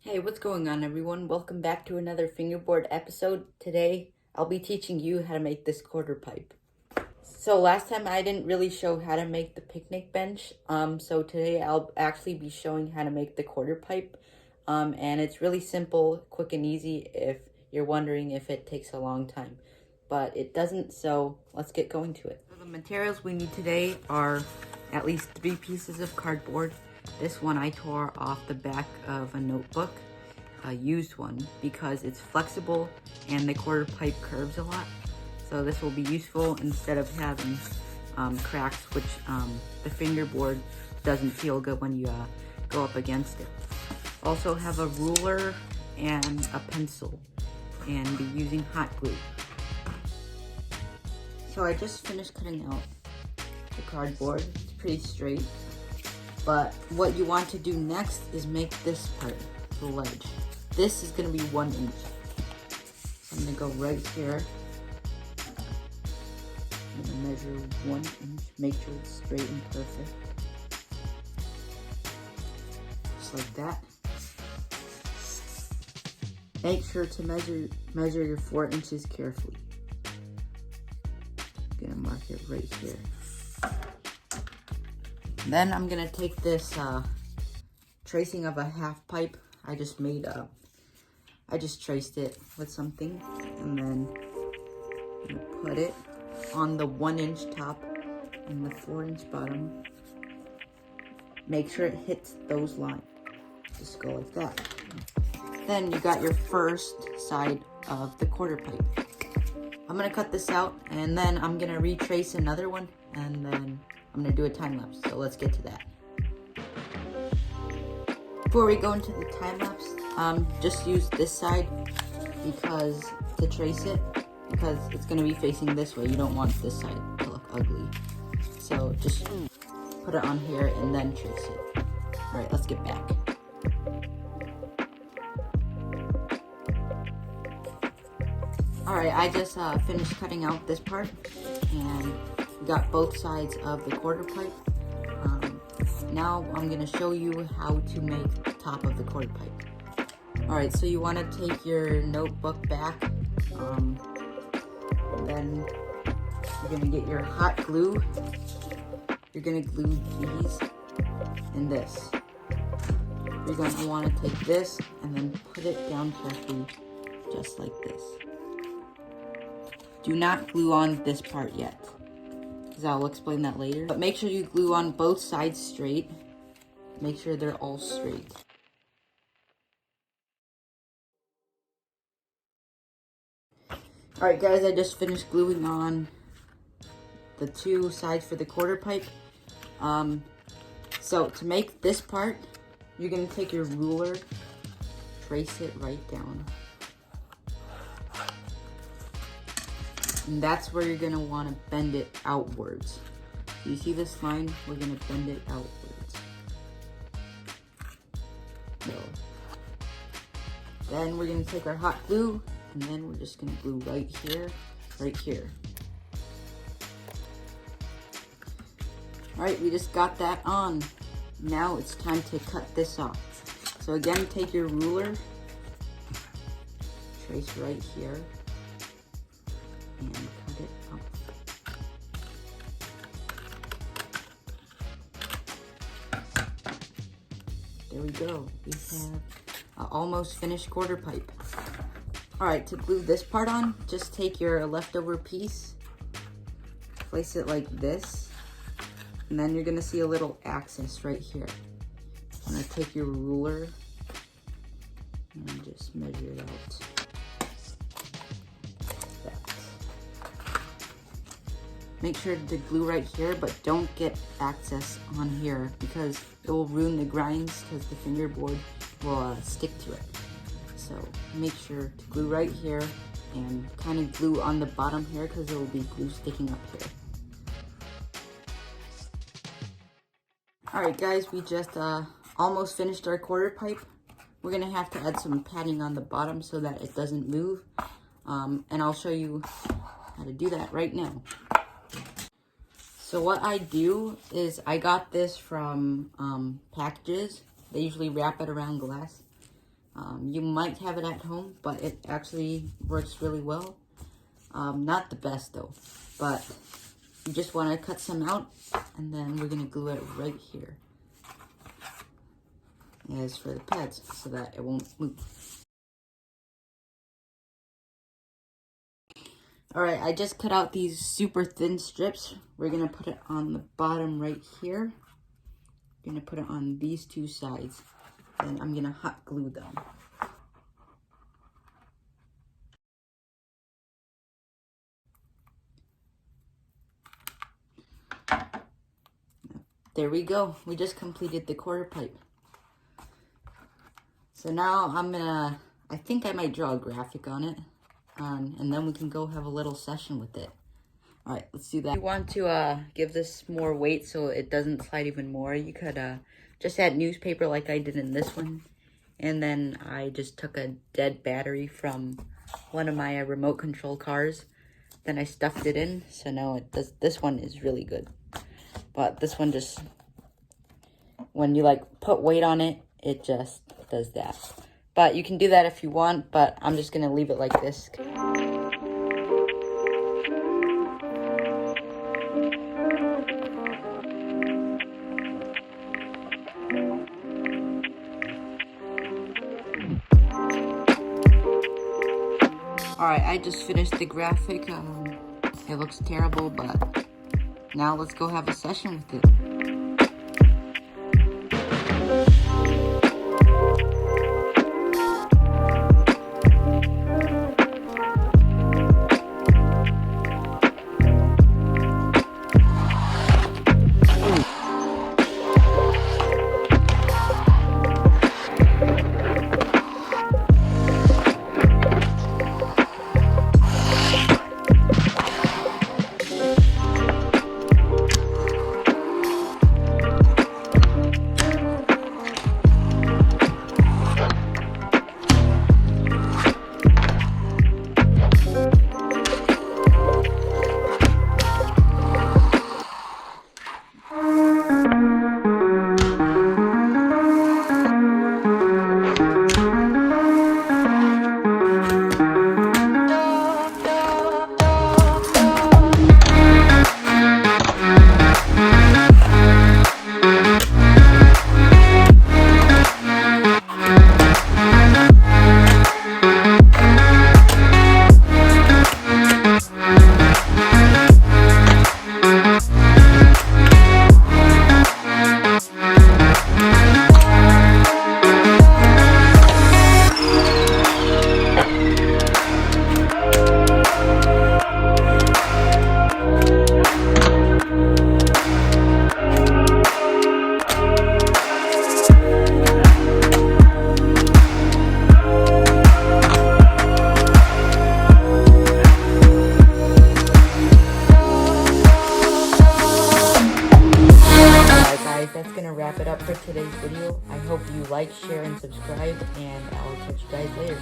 Hey, what's going on everyone? Welcome back to another fingerboard episode. Today, I'll be teaching you how to make this quarter pipe. So last time I didn't really show how to make the picnic bench. So today I'll actually be showing how to make the quarter pipe. And it's really simple, quick and easy if you're wondering if it takes a long time. But it doesn't, so let's get going to it. So the materials we need today are at least 3 pieces of cardboard. This one I tore off the back of a notebook, a used one, because it's flexible and the quarter pipe curves a lot. So this will be useful instead of having cracks, which the fingerboard doesn't feel good when you go up against it. Also have a ruler and a pencil and be using hot glue. So I just finished cutting out the cardboard. It's pretty straight. But what you want to do next is make this part, the ledge. This is going to be 1 inch. So I'm going to go right here. I'm going to measure 1 inch, make sure it's straight and perfect. Just like that. Make sure to measure your 4 inches carefully. I'm going to mark it right here. Then I'm gonna take this tracing of a half pipe. I just traced it with something, and then I'm gonna put it on the 1 inch top and the 4 inch bottom. Make sure it hits those lines. Just go like that. Then you got your first side of the quarter pipe. I'm gonna cut this out, and then I'm gonna retrace another one, and then I'm gonna do a time lapse, so let's get to that. Before we go into the time lapse, just use this side to trace it, because it's gonna be facing this way. You don't want this side to look ugly. So just put it on here and then trace it. All right, let's get back. All right, I just finished cutting out this part, and got both sides of the quarter pipe. Now I'm going to show you how to make the top of the quarter pipe. Alright, so you want to take your notebook back, then you're going to get your hot glue. You're going to glue these and this. You're going to want to take this and then put it down carefully, just like this. Do not glue on this part yet, I'll explain that later. But make sure you glue on both sides straight. Make sure they're all straight. Alright guys, I just finished gluing on the 2 sides for the quarter pipe. So to make this part, you're going to take your ruler, trace it right down. And that's where you're going to want to bend it outwards. You see this line? We're going to bend it outwards. So, then we're going to take our hot glue, and then we're just going to glue right here, right here. Alright, we just got that on. Now it's time to cut this off. So again, take your ruler, trace right here, and cut it off. There we go. We have an almost finished quarter pipe. Alright, to glue this part on, just take your leftover piece, place it like this, and then you're going to see a little axis right here. I'm going to take your ruler and just measure it out. Make sure to glue right here, but don't get access on here because it will ruin the grinds because the fingerboard will stick to it. So make sure to glue right here and kind of glue on the bottom here because there will be glue sticking up here. Alright guys, we just almost finished our quarter pipe. We're going to have to add some padding on the bottom so that it doesn't move. And I'll show you how to do that right now. So what I do is I got this from packages. They usually wrap it around glass. You might have it at home, but it actually works really well. Not the best though, but you just want to cut some out, and then we're going to glue it right here. As for the pads, so that it won't move. Alright, I just cut out these super thin strips. We're going to put it on the bottom right here. I'm going to put it on these two sides. And I'm going to hot glue them. There we go. We just completed the quarter pipe. So now I think I might draw a graphic on it. And then we can go have a little session with it. All right, let's do that. If you want to give this more weight so it doesn't slide even more, you could just add newspaper like I did in this one. And then I just took a dead battery from one of my remote control cars. Then I stuffed it in, so now it does. This one is really good. But this one just, when you like put weight on it, it just does that. But you can do that if you want, but I'm just gonna leave it like this. Alright, I just finished the graphic. It looks terrible, but now let's go have a session with it. That's gonna wrap it up for today's video. I hope you like, share, and subscribe, and I'll catch you guys later.